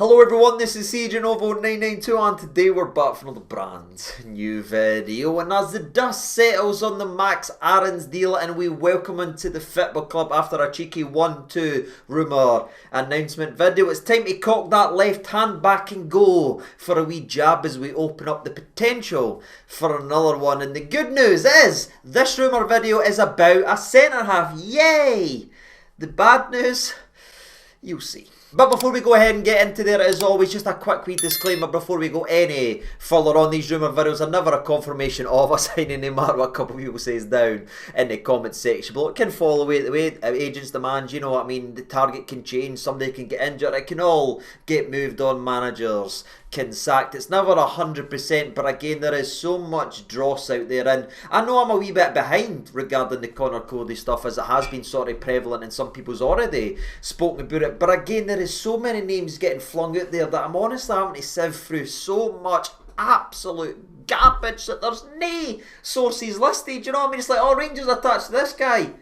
Hello everyone, this is CJNovo992 and today we're back for another brand new video. And as the dust settles on the Max Aarons deal and we welcome him to the football club after a cheeky 1-2 Rumour announcement video, it's time to cock that left hand back and go for a wee jab as we open up the potential for another one. And the good news is, this Rumour video is about a centre half, yay! The bad news, you'll see. But before we go ahead and get into there, as always, just a quick wee disclaimer before we go any further on these Rumour videos. Are never a confirmation of a signing, no matter what a couple of people says down in the comment section. But it can fall away the way agents demand, you know what I mean. The target can change, somebody can get injured, it can all get moved on, managers can sacked. It's never 100%, but again, there is so much dross out there, and I know I'm a wee bit behind regarding the Conor Coady stuff, as it has been sort of prevalent and some people's already spoken about it. But again, there is so many names getting flung out there that I'm honestly having to sieve through so much absolute garbage that there's no sources listed. You know what I mean? It's like, oh, Rangers attached to this guy.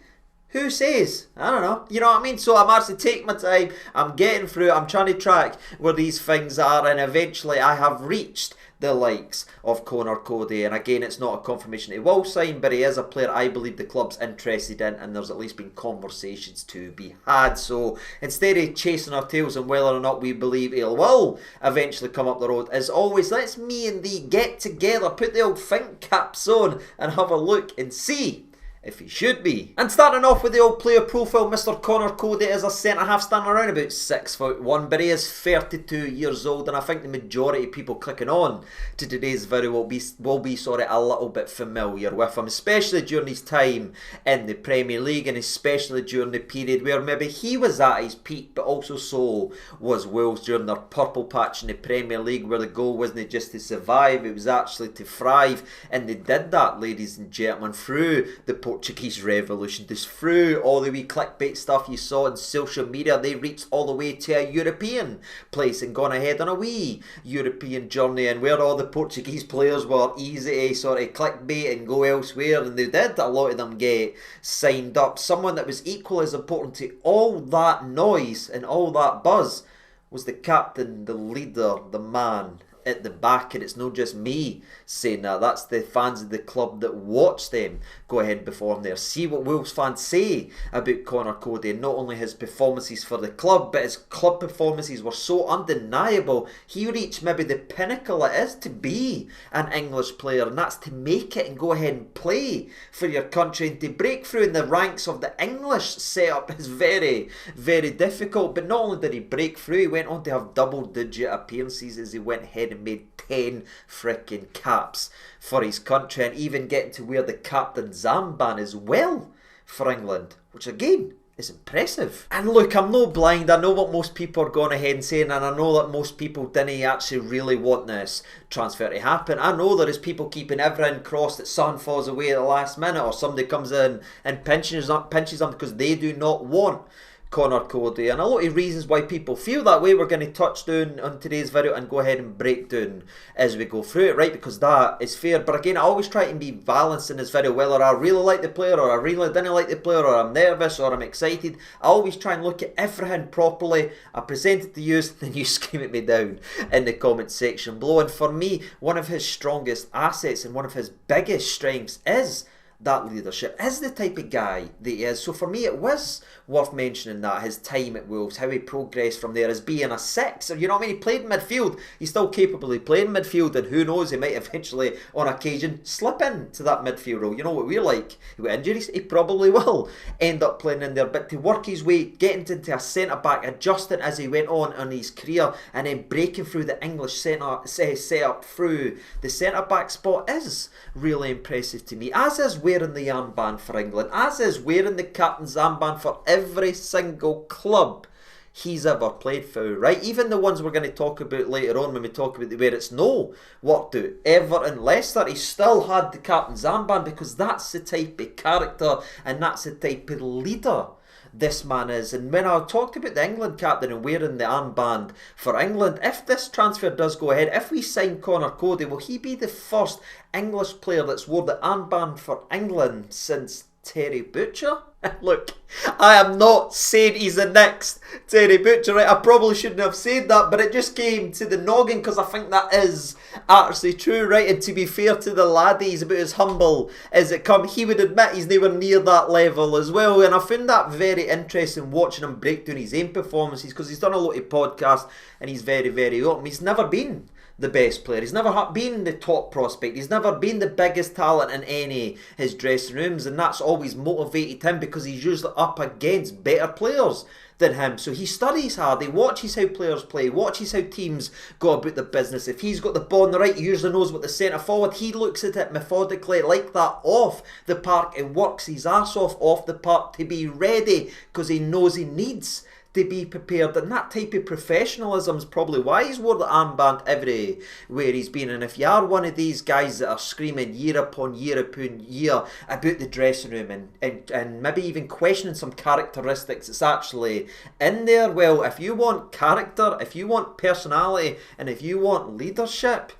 Who says? I don't know. You know what I mean? So I'm actually taking my time. I'm getting through it. I'm trying to track where these things are. And eventually I have reached the likes of Conor Coady. And again, it's not a confirmation he will sign, but he is a player I believe the club's interested in. And there's at least been conversations to be had. So instead of chasing our tails on whether or not we believe he will eventually come up the road, as always, let's me and thee get together, put the old think caps on and have a look and see if he should be. And starting off with the old player profile, Mr. Conor Coady is a centre-half standing around about 6'1", but he is 32 years old, and I think the majority of people clicking on to today's video will be a little bit familiar with him, especially during his time in the Premier League, and especially during the period where maybe he was at his peak, but also so was Wolves during their purple patch in the Premier League, where the goal wasn't just to survive, it was actually to thrive, and they did that, ladies and gentlemen, through the Portuguese Revolution, just through all the wee clickbait stuff you saw on social media. They reached all the way to a European place and gone ahead on a wee European journey, and where all the Portuguese players were easy to sort of clickbait and go elsewhere, and they did, a lot of them get signed up. Someone that was equally as important to all that noise and all that buzz was the captain, the leader, the man at the back. And it's not just me saying that, that's the fans of the club that watch them go ahead and perform there. See what Wolves fans say about Conor Coady, and not only his performances for the club, but his club performances were so undeniable. He reached maybe the pinnacle it is to be an English player, and that's to make it and go ahead and play for your country, and to break through in the ranks of the English setup is very, very difficult. But not only did he break through, he went on to have double-digit appearances as he went ahead and made 10 freaking caps for his country, and even getting to wear the captain's armband as well for England, which again is impressive. And look, I'm no blind, I know what most people are going ahead and saying, and I know that most people didn't actually really want this transfer to happen. I know there is people keeping everything crossed that Son falls away at the last minute, or somebody comes in and pinches them because they do not want Conor Coady, and a lot of reasons why people feel that way we're going to touch down on today's video and go ahead and break down as we go through it, right? Because that is fair. But again, I always try to be balanced in this video, whether I really like the player or I really didn't like the player, or I'm nervous or I'm excited. I always try and look at everything properly. I present it to you, then you scream at me down in the comment section below. And for me, one of his strongest assets and one of his biggest strengths is that leadership, is the type of guy that he is. So for me, it was worth mentioning that his time at Wolves, how he progressed from there as being a six, you know what I mean? He played midfield, he's still capable of playing midfield, and who knows, he might eventually on occasion slip into that midfield role. You know what we're like, with injuries, he probably will end up playing in there. But to work his way, getting into a centre back, adjusting as he went on in his career, and then breaking through the English setup through the centre back spot is really impressive to me, as is wearing the armband for England, as is wearing the captain's armband for every single club he's ever played for, right? Even the ones we're going to talk about later on when we talk about where it's no worked out. Everton, Leicester, he still had the captain's armband, because that's the type of character and that's the type of leader this man is. And when I talked about the England captain and wearing the armband for England, if this transfer does go ahead, if we sign Conor Coady, will he be the first English player that's wore the armband for England since Terry Butcher? Look, I am not saying he's the next Terry Butcher, right? I probably shouldn't have said that, but it just came to the noggin because I think that is actually true, right? And to be fair to the laddie, he's about as humble as it comes. He would admit he's nowhere near that level as well, and I found that very interesting watching him break down his own performances because he's done a lot of podcasts and he's very, very open. He's never been the best player. He's never been the top prospect. He's never been the biggest talent in any his dressing rooms, and that's always motivated him because he's usually up against better players than him. So he studies hard, he watches how players play, watches how teams go about the business. If he's got the ball on the right, he usually knows what the centre forward, he looks at it methodically like that off the park and works his arse off the park to be ready because he knows he needs to be prepared, and that type of professionalism is probably why he's wore the armband everywhere he's been. And if you are one of these guys that are screaming year upon year about the dressing room and maybe even questioning some characteristics that's actually in there, well, if you want character, if you want personality, and if you want leadership,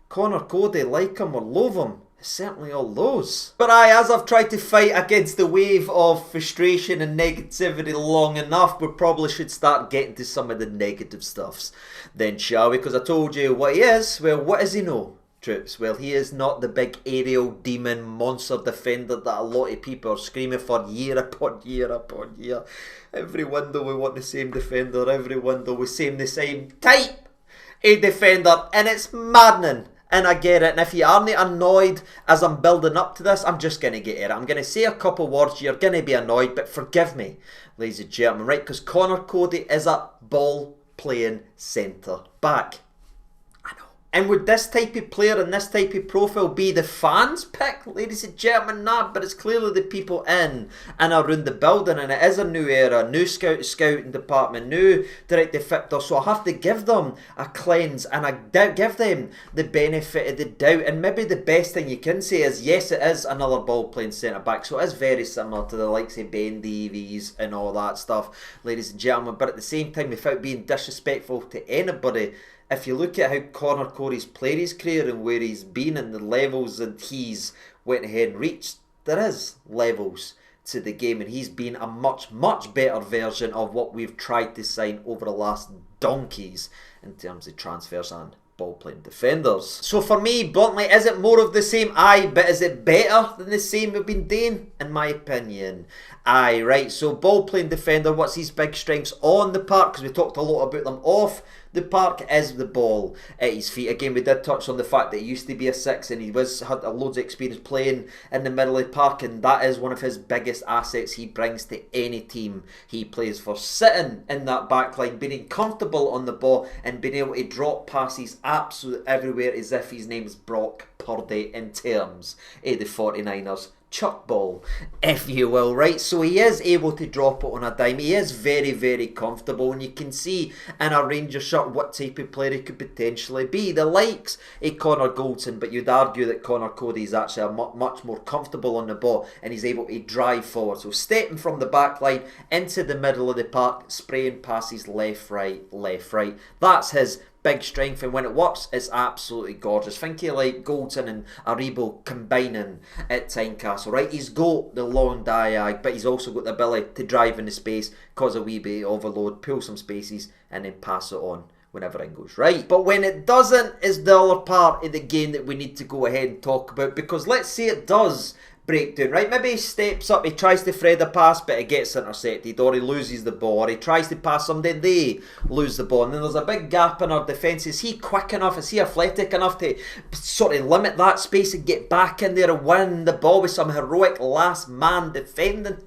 Conor Coady, like him or loathe him, certainly all those. But as I've tried to fight against the wave of frustration and negativity long enough, we probably should start getting to some of the negative stuffs then, shall we? Because I told you what he is. Well, what does he know, troops? Well, he is not the big aerial demon monster defender that a lot of people are screaming for year upon year upon year. Every window we want the same defender, every window we see the same type of defender, and it's maddening. And I get it, and if you aren't annoyed as I'm building up to this, I'm just going to get it. I'm going to say a couple words, you're going to be annoyed, but forgive me, ladies and gentlemen, right? Because Conor Coady is a ball-playing centre-back. And would this type of player and this type of profile be the fans' pick, ladies and gentlemen? Nah, but it's clearly the people in and around the building, and it is a new era, new scouting department, new directive factor, so I have to give them a cleanse and I give them the benefit of the doubt. And maybe the best thing you can say is, yes, it is another ball-playing centre-back, so it is very similar to the likes of Ben Davies and all that stuff, ladies and gentlemen, but at the same time, without being disrespectful to anybody, if you look at how Conor Coady's played his career and where he's been and the levels that he's went ahead and reached, there is levels to the game, and he's been a much, much better version of what we've tried to sign over the last donkeys in terms of transfers and ball-playing defenders. So for me, bluntly, is it more of the same? Aye, but is it better than the same we've been doing? In my opinion, aye, right. So ball-playing defender, what's his big strengths on the park? Because we talked a lot about them off the park, is the ball at his feet. Again, we did touch on the fact that he used to be a 6 and he had loads of experience playing in the middle of the park, and that is one of his biggest assets he brings to any team he plays for. Sitting in that back line, being comfortable on the ball and being able to drop passes absolutely everywhere as if his name's Brock Purdy in terms of the 49ers chuck ball, if you will, right? So he is able to drop it on a dime. He is very, very comfortable, and you can see in a Rangers shirt what type of player he could potentially be. The likes of Connor Goldson, but you'd argue that Conor Coady is actually much more comfortable on the ball, and he's able to drive forward. So stepping from the back line into the middle of the park, spraying passes left, right, left, right. That's his big strength, and when it works, it's absolutely gorgeous. Think of like Goldson and Aribo combining at Tynecastle, right? He's got the long diag, but he's also got the ability to drive in the space, cause a wee bit of overload, pull some spaces, and then pass it on when everything goes right. But when it doesn't is the other part of the game that we need to go ahead and talk about, because let's say it does breakdown, right? Maybe he steps up, he tries to thread a pass, but it gets intercepted, or he loses the ball, or he tries to pass somebody and they lose the ball, and then there's a big gap in our defence. Is he quick enough, is he athletic enough to sort of limit that space and get back in there and win the ball with some heroic last man defending?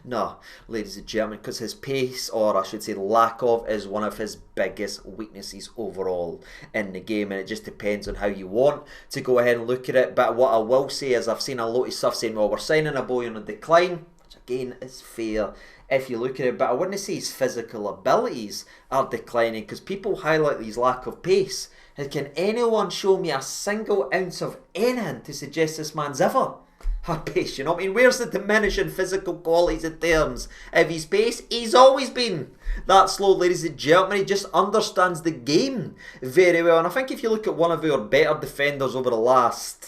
No, ladies and gentlemen, because his pace, or I should say lack of, is one of his biggest weaknesses overall in the game, and it just depends on how you want to go ahead and look at it. But what I will say is, I've seen a lot of stuff saying, well, we're signing a boy on a decline, which again is fair if you look at it, but I wouldn't say his physical abilities are declining, because people highlight his lack of pace. And can anyone show me a single ounce of anything to suggest this man's ever had pace? You know what I mean? Where's the diminishing physical qualities in terms of his pace? He's always been that slow, ladies and gentlemen. He just understands the game very well. And I think if you look at one of our better defenders over the last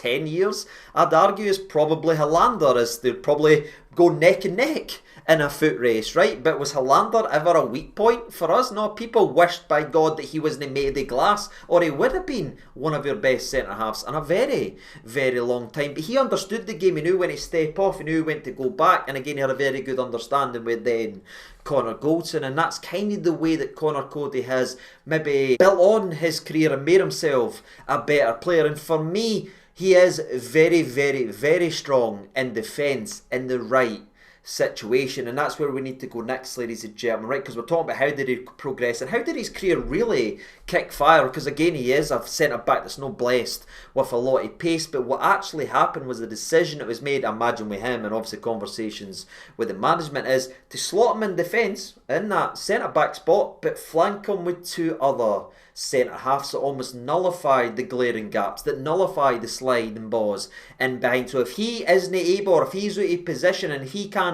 10 years, I'd argue is probably Hollander, as they'd probably go neck and neck in a foot race, right? But was Hollander ever a weak point for us? No, people wished by God that he wasn't made of glass, or he would have been one of your best centre-halves in a very, very long time. But he understood the game, he knew when to step off, he knew when to go back, and again he had a very good understanding with then Connor Goldson, and that's kind of the way that Conor Coady has maybe built on his career and made himself a better player. And for me, he is very, very, very strong in defence in the right situation, and that's where we need to go next, ladies and gentlemen, right? Because we're talking about how did he progress and how did his career really kick fire, because again he is a centre back that's not blessed with a lot of pace. But what actually happened was the decision that was made, I imagine with him and obviously conversations with the management, is to slot him in defence in that centre back spot but flank him with two other centre halves that almost nullify the glaring gaps, that nullify the sliding balls in behind. So if he isn't able, or if he's out of position and he can't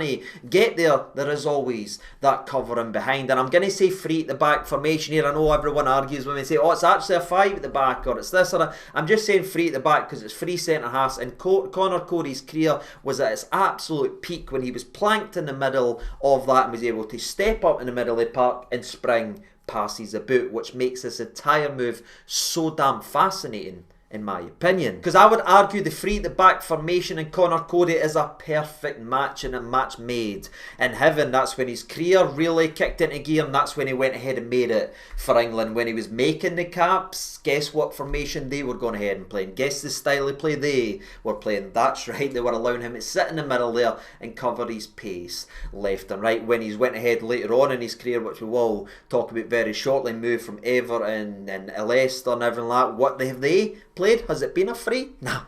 get there, there is always that covering behind. And I'm going to say free at the back formation here. I know everyone argues when they say, oh, it's actually a 5 at the back, or it's this or that. I'm just saying free at the back because it's free centre halves, and Conor Coady's career was at its absolute peak when he was planked in the middle of that and was able to step up in the middle of the park and spring passes about, which makes this entire move so damn fascinating in my opinion. Because I would argue the free at the back formation and Conor Coady is a perfect match, and a match made in heaven. That's when his career really kicked into gear, and that's when he went ahead and made it for England. When he was making the caps, guess what formation they were going ahead and playing? Guess the style of play they were playing? That's right, they were allowing him to sit in the middle there and cover his pace left and right. When he's went ahead later on in his career, which we will talk about very shortly, moved from Everton and Leicester and everything like that, what have they played? Has it been a free? No,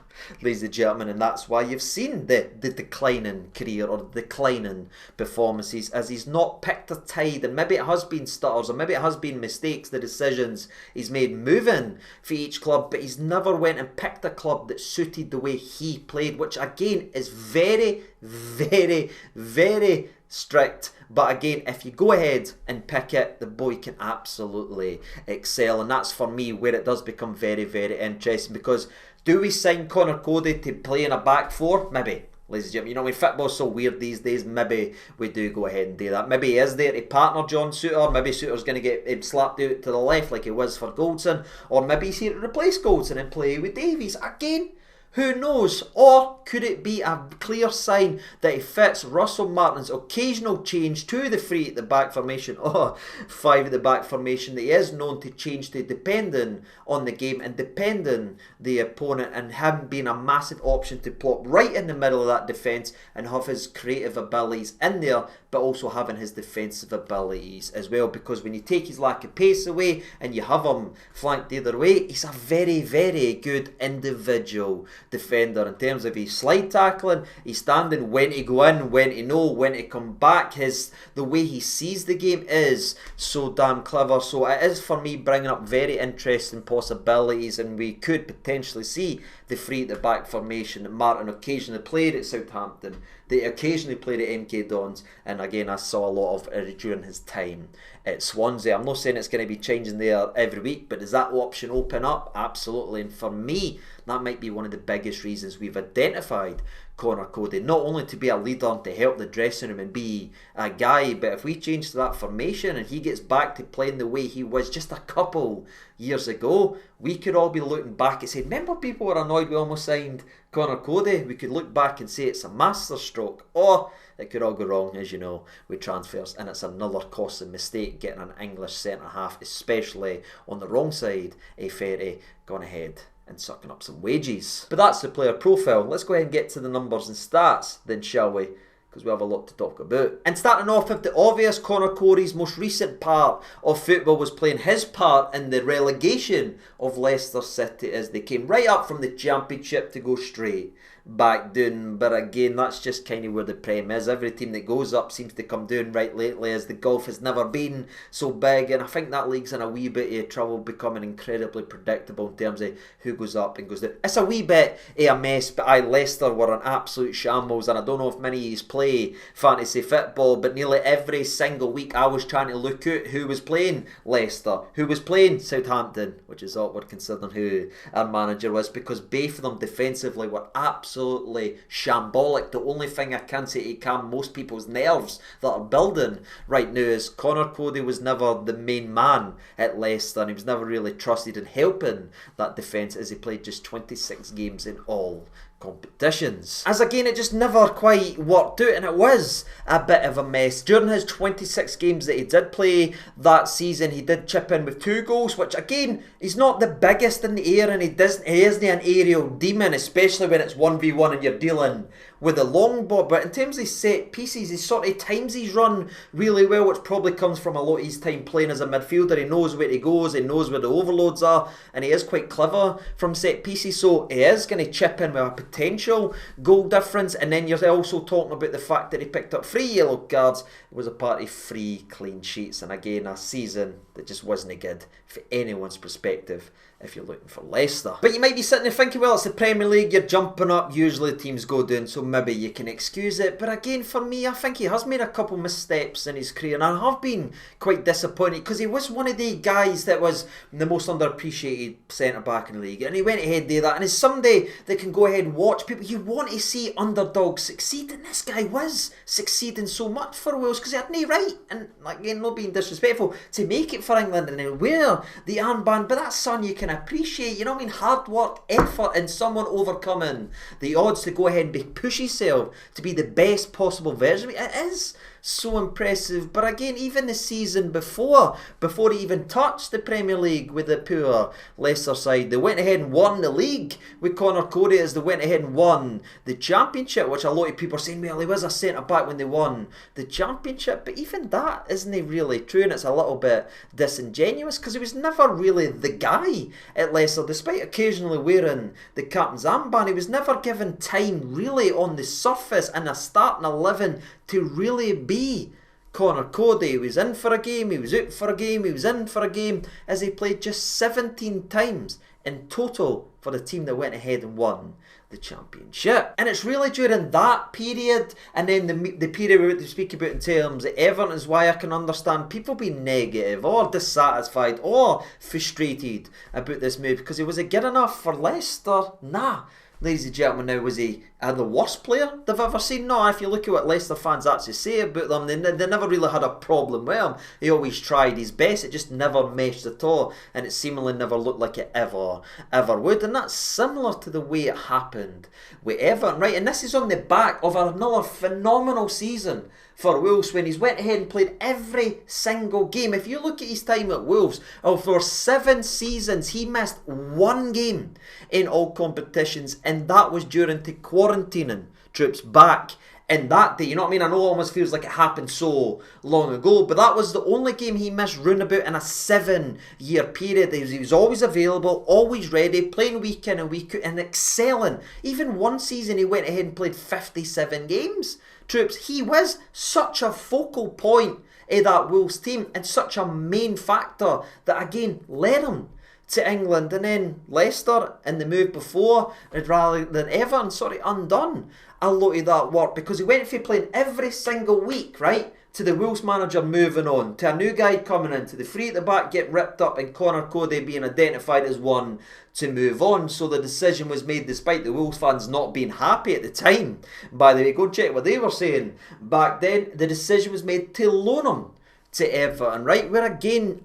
ladies and gentlemen, and that's why you've seen the declining career or the declining performances, as he's not picked a tide, and maybe it has been stutters or maybe it has been mistakes, the decisions he's made moving for each club, but he's never went and picked a club that suited the way he played, which again is very, very, very strict. But again, if you go ahead and pick it, the boy can absolutely excel. And that's for me where it does become very, very interesting. Because do we sign Conor Coady to play in a back four? Maybe. Ladies and gentlemen, you know, when football's so weird these days, maybe we do go ahead and do that. Maybe he is there to partner John Souttar. Maybe Souttar's going to get him slapped out to the left like he was for Goldson. Or maybe he's here to replace Goldson and play with Davies. Again, who knows? Or could it be a clear sign that he fits Russell Martin's occasional change to the free at the back formation, or 5 at the back formation, that he is known to change to depending on the game and depending the opponent, and him being a massive option to plop right in the middle of that defence and have his creative abilities in there, but also having his defensive abilities as well. Because when you take his lack of pace away and you have him flanked the other way, he's a very, very good individual defender in terms of his slide tackling, his standing, when to go in, when to know, when to come back. The way he sees the game is so damn clever. So it is for me bringing up very interesting possibilities, and we could potentially see the free at the back formation that Martin occasionally played at Southampton, they occasionally played at MK Dons, and again I saw a lot of it during his time at Swansea. I'm not saying it's going to be changing there every week, but does that option open up? Absolutely. And for me, that might be one of the biggest reasons we've identified Conor Coady, not only to be a leader and to help the dressing room and be a guy, but if we change to that formation and he gets back to playing the way he was just a couple years ago, we could all be looking back and saying, remember people were annoyed we almost signed Conor Coady? We could look back and say it's a masterstroke. Or it could all go wrong, as you know, with transfers, and it's another costly mistake getting an English centre-half, especially on the wrong side, a ferry, gone ahead and sucking up some wages. But that's the player profile. Let's go ahead and get to the numbers and stats then, shall we? Because we have a lot to talk about. And starting off with the obvious, Conor Coady's most recent part of football was playing his part in the relegation of Leicester City, as they came right up from the Championship to go straight back down. But again, that's just kind of where the Prem is. Every team that goes up seems to come down right lately, as the gulf has never been so big, and I think that league's in a wee bit of trouble, becoming incredibly predictable in terms of who goes up and goes down. It's a wee bit of a mess, but Leicester were an absolute shambles, and I don't know if many of you play fantasy football, but nearly every single week I was trying to look at who was playing Leicester, who was playing Southampton, which is awkward considering who our manager was, because both of them defensively were absolutely shambolic. The only thing I can say to calm most people's nerves that are building right now is Conor Coady was never the main man at Leicester, and he was never really trusted in helping that defence, as he played just 26 games in all competitions. As again, it just never quite worked out, and it was a bit of a mess. During his 26 games that he did play that season, he did chip in with 2 goals, which again, he's not the biggest in the air, and he isn't an aerial demon, especially when it's 1v1 and you're dealing with a long ball. But in terms of set pieces, he sort of times his run really well, which probably comes from a lot of his time playing as a midfielder. He knows where he goes, he knows where the overloads are, and he is quite clever from set pieces, so he is going to chip in with a potential goal difference. And then you're also talking about the fact that he picked up 3 yellow cards. It was a part of 3 clean sheets, and again, a season that just wasn't good for anyone's perspective if you're looking for Leicester. But you might be sitting there thinking, well, it's the Premier League, you're jumping up, usually teams go down, so maybe you can excuse it. But again, for me, I think he has made a couple missteps in his career, and I have been quite disappointed, because he was one of the guys that was the most underappreciated centre-back in the league, and he went ahead there that, and as somebody that can go ahead and watch people, you want to see underdogs succeed, and this guy was succeeding so much for Wales, because he had no right, and again, not being disrespectful, to make it for England and then wear the armband. But that's something you can appreciate, you know what I mean? Hard work, effort, and someone overcoming the odds to go ahead and push yourself to be the best possible version. It is so impressive. But again, even the season before he even touched the Premier League with the poor Leicester side, they went ahead and won the league with Conor Coady, as they went ahead and won the championship, which a lot of people are saying, well, he was a centre-back when they won the championship. But even that isn't really true, and it's a little bit disingenuous, because he was never really the guy at Leicester. Despite occasionally wearing the captain's armband, he was never given time really on the surface in a starting 11 to really be Conor Coady. He was in for a game, he was out for a game, he was in for a game, as he played just 17 times in total for the team that went ahead and won the championship. And it's really during that period, and then the period we speak about in terms of Everton, is why I can understand people being negative or dissatisfied or frustrated about this move, because he was good enough for Leicester? Nah. Ladies and gentlemen, now, was he the worst player they've ever seen? No, if you look at what Leicester fans actually say about them, they never really had a problem with him. He always tried his best, it just never meshed at all, and it seemingly never looked like it ever would. And that's similar to the way it happened with Everton, right? And this is on the back of another phenomenal season for Wolves, when he's went ahead and played every single game. If you look at his time at Wolves, for 7 seasons, he missed 1 game in all competitions, and that was during the quarantining troops back in that day. You know what I mean? I know it almost feels like it happened so long ago, but that was the only game he missed roundabout in a 7-year period. He was always available, always ready, playing week in and week out, and excelling. Even one season he went ahead and played 57 games. Troops, he was such a focal point of that Wolves team, and such a main factor that again led him to England. And then Leicester in the move before, rather than Everton, undone a lot of that work, because he went from playing every single week, right, to the Wolves manager moving on, to a new guy coming in, to the three at the back get ripped up, and Conor Coady being identified as one to move on. So the decision was made, despite the Wolves fans not being happy at the time. By the way, go check what they were saying back then. The decision was made to loan him to Everton, right? Where again,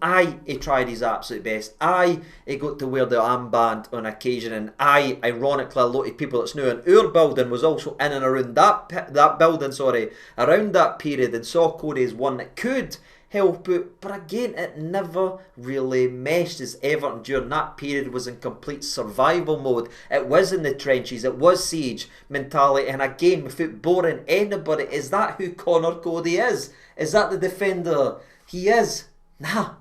he tried his absolute best. He got to wear the armband on occasion, and ironically, a lot of people that's new in our building was also in and around that building, around that period, and saw Coady as one that could help out. But again, it never really meshed, as Everton during that period was in complete survival mode. It was in the trenches, it was siege mentality, and again, without boring anybody, is that who Conor Coady is? Is that the defender he is? Nah.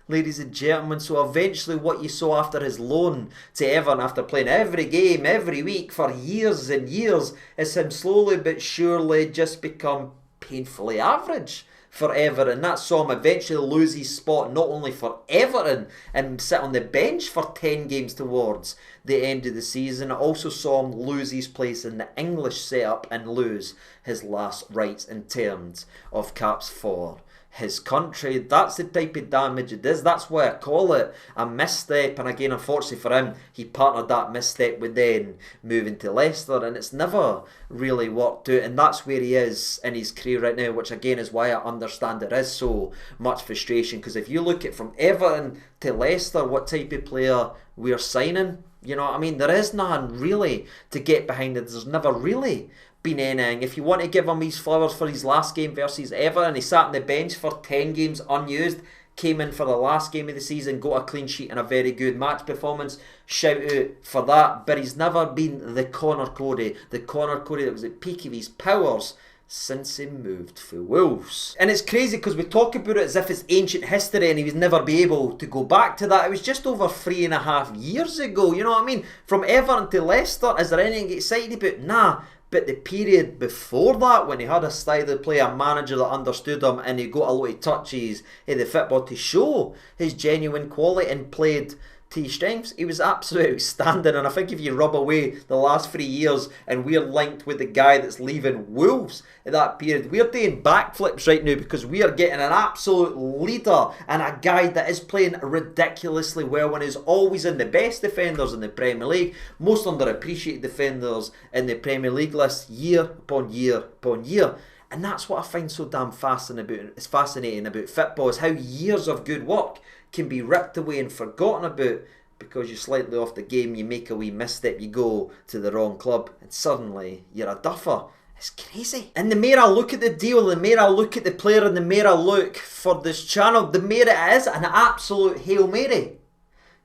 ladies and gentlemen. So eventually what you saw after his loan to Everton, after playing every game, every week for years and years, is him slowly but surely just become painfully average for Everton. That saw him eventually lose his spot not only for Everton and sit on the bench for 10 games towards the end of the season, it also saw him lose his place in the English setup and lose his last rights in terms of caps for his country. That's the type of damage it is. That's why I call it a misstep. And again, unfortunately for him, he partnered that misstep with then moving to Leicester, and it's never really worked out. And that's where he is in his career right now, which again is why I understand there is so much frustration. Because if you look at from Everton to Leicester, what type of player we're signing, you know what I mean? There is none really to get behind it. There's never really been anything. If you want to give him his flowers for his last game versus Everton, he sat on the bench for 10 games unused, came in for the last game of the season, got a clean sheet and a very good match performance. Shout out for that. But he's never been the Conor Coady that was at peak of his powers since he moved for Wolves. And it's crazy because we talk about it as if it's ancient history and he was never be able to go back to that. It was just over 3.5 years ago, you know what I mean? From Everton to Leicester, is there anything excited about? Nah. But the period before that, when he had a style of play, a manager that understood him, and he got a lot of touches in the football to show his genuine quality and played to his strengths, he was absolutely outstanding. And I think if you rub away the last 3 years and we're linked with the guy that's leaving Wolves at that period, we're doing backflips right now because we are getting an absolute leader and a guy that is playing ridiculously well and is always in the best defenders in the Premier League, most underappreciated defenders in the Premier League list year upon year upon year. And that's what I find so damn fascinating about football, is how years of good work can be ripped away and forgotten about because you're slightly off the game, you make a wee misstep, you go to the wrong club, and suddenly you're a duffer. It's crazy. And the more I look at the deal, the more I look at the player, and the more I look for this channel, the more it is an absolute Hail Mary.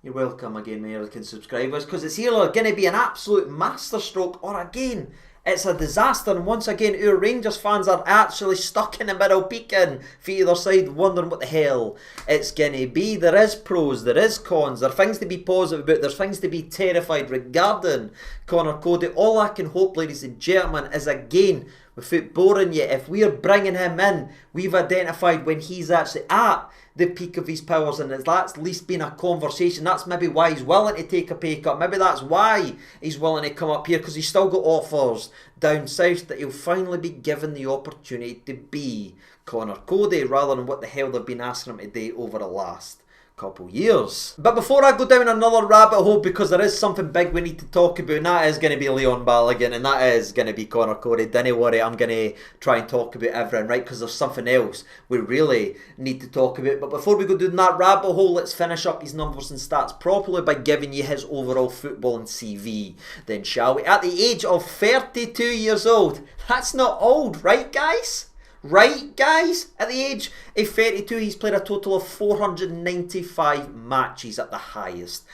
You're welcome again, my American subscribers, because it's either going to be an absolute masterstroke or again, it's a disaster. And once again, our Rangers fans are actually stuck in the middle, peeking for either side, wondering what the hell it's going to be. There is pros, there is cons, there are things to be positive about, there's things to be terrified regarding Conor Coady. All I can hope, ladies and gentlemen, is again, without boring you, if we're bringing him in, we've identified when he's actually at the peak of his powers, and that's at least been a conversation. That's maybe why he's willing to take a pay cut. Maybe that's why he's willing to come up here, because he's still got offers down south, that he'll finally be given the opportunity to be Conor Coady rather than what the hell they've been asking him to do over the last couple years. But before I go down another rabbit hole, because there is something big we need to talk about, and that is going to be Leon Balogun, and that is going to be Conor Coady. Don't worry, I'm going to try and talk about everything, right? Because there's something else we really need to talk about. But before we go down that rabbit hole, let's finish up his numbers and stats properly by giving you his overall footballing CV then, shall we? At the age of 32 years old, that's not old, right guys? Right, guys? At the age of 32, he's played a total of 495 matches at the highest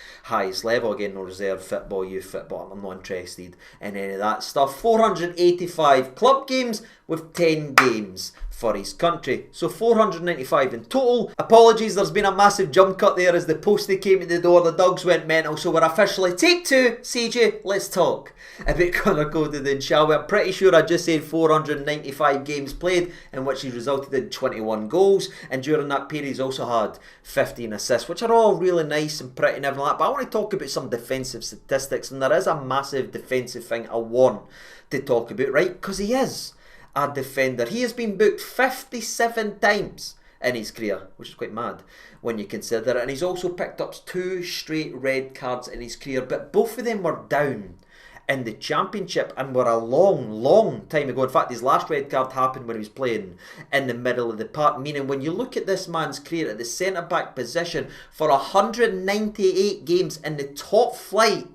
level. Again, no reserve football, youth football. I'm not interested in any of that stuff. 485 club games with 10 games for his country. So 495 in total. Apologies, there's been a massive jump cut there as the postie came to the door. The dogs went mental. So we're officially take two. CJ, let's talk about Conor Coady then, shall we? I'm pretty sure I just said 495 games played, in which he resulted in 21 goals, and during that period he's also had 15 assists, which are all really nice and pretty and everything like that. But I want to talk about some defensive statistics, and there is a massive defensive thing I want to talk about, right? Because he is a defender. He has been booked 57 times in his career, which is quite mad when you consider it, and he's also picked up 2 straight red cards in his career, but both of them were down in the Championship and were a long time ago. In fact, his last red card happened when he was playing in the middle of the park, meaning when you look at this man's career at the centre-back position, for 198 games in the top flight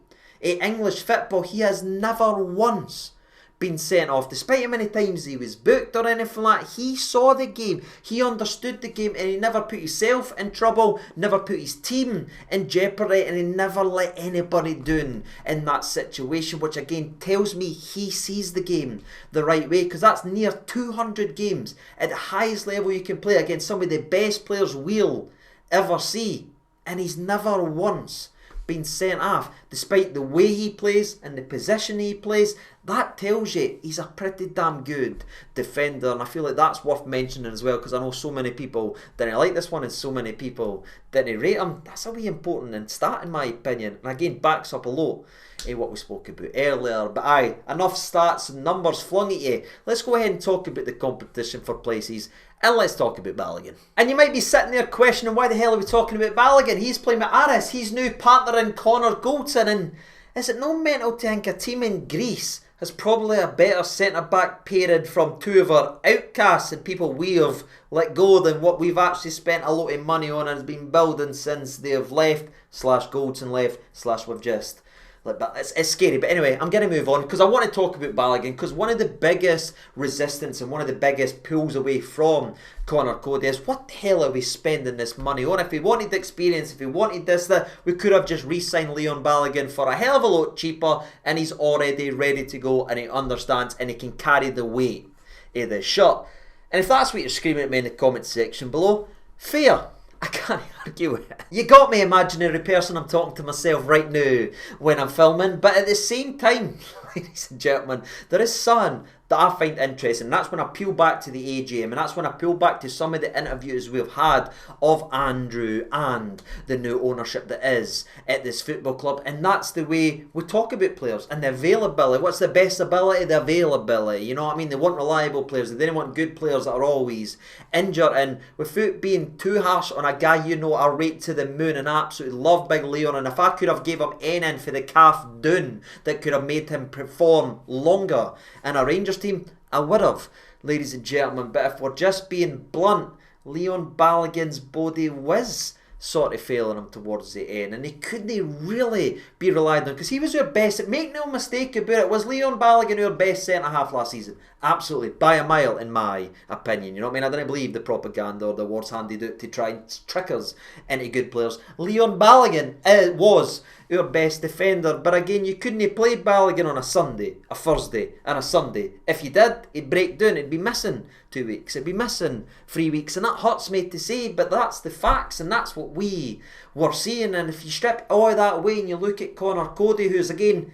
of English football, he has never once been sent off, despite how many times he was booked or anything like that. He saw the game, he understood the game, and he never put himself in trouble, never put his team in jeopardy, and he never let anybody down in that situation, which again tells me he sees the game the right way, because that's near 200 games at the highest level you can play against some of the best players we'll ever see. And he's never once been sent off, despite the way he plays and the position he plays. That tells you he's a pretty damn good defender, and I feel like that's worth mentioning as well, because I know so many people didn't like this one and so many people didn't rate him. That's a wee important stat in my opinion, and again backs up a lot what we spoke about earlier. But aye, enough stats and numbers flung at you. Let's go ahead and talk about the competition for places, and let's talk about Balogun. And you might be sitting there questioning, why the hell are we talking about Balogun? He's playing with Aris, he's new partner in Conor Coady, and is it no mental to think a team in Greece has probably a better centre-back pairing from two of our outcasts and people we have let go than what we've actually spent a lot of money on and has been building since they have left, slash Goldson left, slash we've just... But it's scary. But anyway, I'm going to move on because I want to talk about Balogun, because one of the biggest resistance and one of the biggest pulls away from Conor Coady is, what the hell are we spending this money on? If we wanted the experience, if we wanted this, that, we could have just re-signed Leon Balogun for a hell of a lot cheaper, and he's already ready to go and he understands and he can carry the weight of the shot. And if that's what you're screaming at me in the comment section below, fair. I can't argue with it. You got me, imaginary person. I'm talking to myself right now when I'm filming. But at the same time, ladies and gentlemen, there is something that I find interesting. And that's when I peel back to the AGM. And that's when I peel back to some of the interviews we've had of Andrew and the new ownership that is at this football club. And that's the way we talk about players and the availability. What's the best ability? The availability. You know what I mean? They want reliable players. They don't want good players that are always injured. And without being too harsh on a guy you know I rate to the moon and absolutely love Big Leon, and if I could have gave him anything for the calf down that could have made him perform longer in a Rangers team, I would have, ladies and gentlemen. But if we're just being blunt, Leon Balogun's body was sort of failing him towards the end, and he couldn't really be relied on, because he was our best. Make no mistake about it, was Leon Balogun our best centre half last season? Absolutely, by a mile in my opinion. You know what I mean? I didn't believe the propaganda or the words handed out to try and trick us into good players. Leon Balogun was our best defender, but again, you couldn't have played Balogun on a Sunday, a Thursday and a Sunday. If you did, he'd break down, he'd be missing 2 weeks, he'd be missing 3 weeks, and that hurts me to say, but that's the facts and that's what we were seeing. And if you strip all of that away and you look at Conor Coady, who's again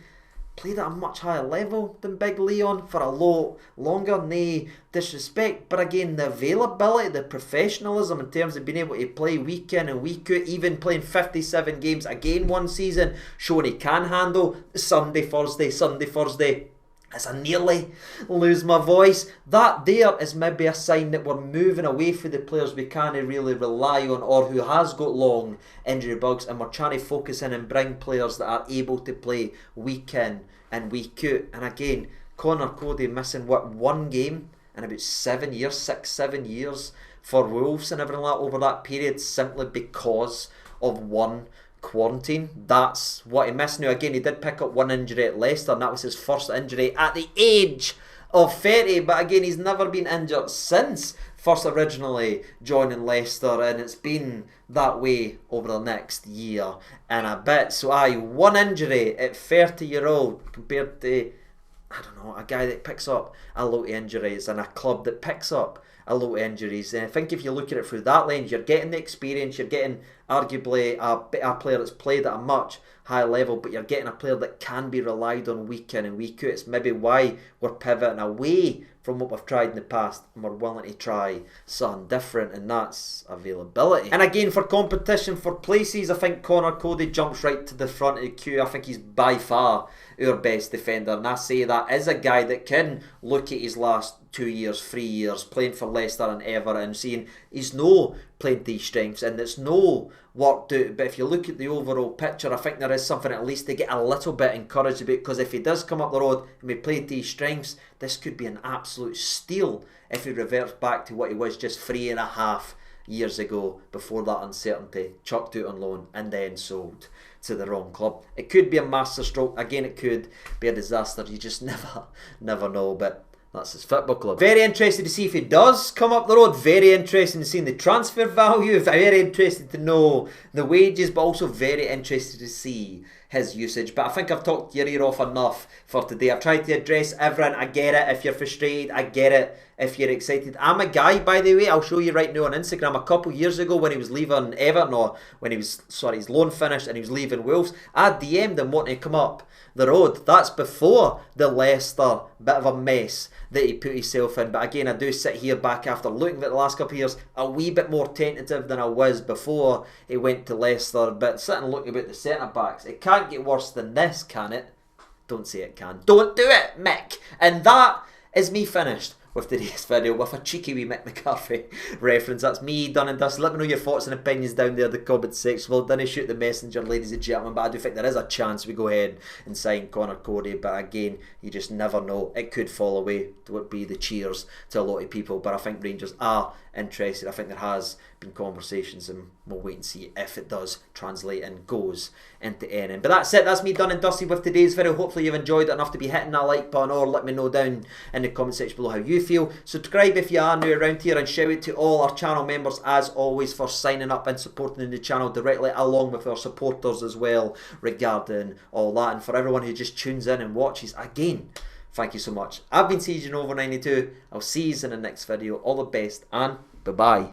played at a much higher level than Big Leon for a lot longer, no disrespect, but again, the availability, the professionalism in terms of being able to play week in and week out, even playing 57 games again one season, showing he can handle Sunday, Thursday, as I nearly lose my voice. That there is maybe a sign that we're moving away from the players we can't really rely on or who has got long injury bugs, and we're trying to focus in and bring players that are able to play week in and week out. And again, Conor Coady missing one game in about 7 years, 6-7 years for Wolves and everything like that over that period, simply because of one quarantine. That's what he missed. Now again, he did pick up one injury at Leicester, and that was his first injury at the age of 30, but again, he's never been injured since first originally joining Leicester, and it's been that way over the next year and a bit. So aye, one injury at 30-year-old compared to, I don't know, a guy that picks up a lot of injuries and a club that picks up a lot of injuries. And I think if you look at it through that lens, you're getting the experience, you're getting arguably a player that's played at a much higher level, but you're getting a player that can be relied on week in and week out. It's maybe why we're pivoting away from what we've tried in the past, and we're willing to try something different, and that's availability. And again, for competition for places, I think Conor Coady jumps right to the front of the queue. I think he's by far our best defender, and I say that as a guy that can look at his last 2 years, 3 years playing for Leicester and Everton and seeing he's no plenty of strengths and it's no worked out. But if you look at the overall picture, I think there is something at least to get a little bit encouraged about, because if he does come up the road and we play to his strengths, this could be an absolute steal if he reverts back to what he was just 3.5 years ago, before that uncertainty, chucked out on loan and then sold to the wrong club. It could be a masterstroke. Again, it could be a disaster. You just never know. But that's his football club. Very interested to see if he does come up the road. Very interested in seeing the transfer value. Very interested to know the wages, but also very interested to see his usage. But I think I've talked your ear off enough for today. I've tried to address everything. I get it. If you're frustrated, I get it. if you're excited. I'm a guy, by the way, I'll show you right now on Instagram, a couple of years ago when he was leaving Everton, or when he was, sorry, his loan finished and he was leaving Wolves, I DM'd him wanting to come up the road. That's before the Leicester bit of a mess that he put himself in. But again, I do sit here back after looking at the last couple of years, a wee bit more tentative than I was before he went to Leicester. But sitting and looking about the centre-backs, it can't get worse than this, can it? Don't say it can. Don't do it, Mick. And that is me finished with today's video with a cheeky wee Mick McCarthy reference. That's me done and dusted. Let me know your thoughts and opinions down there in the comment section. Well, didn't shoot the messenger, ladies and gentlemen, but I do think there is a chance we go ahead and sign Conor Coady. But again, you just never know. It could fall away. It would be the cheers to a lot of people. But I think Rangers are interested. I think there has been conversations, and we'll wait and see if it does translate and goes into anything. But that's it. That's me done and dusted with today's video. Hopefully you've enjoyed it enough to be hitting that like button, or let me know down in the comment section below how you feel. Subscribe if you are new around here, and shout out to all our channel members as always for signing up and supporting the channel directly, along with our supporters as well regarding all that. And for everyone who just tunes in and watches, again, thank you so much. I've been CJ Over 92. I'll see you in the next video. All the best and bye bye.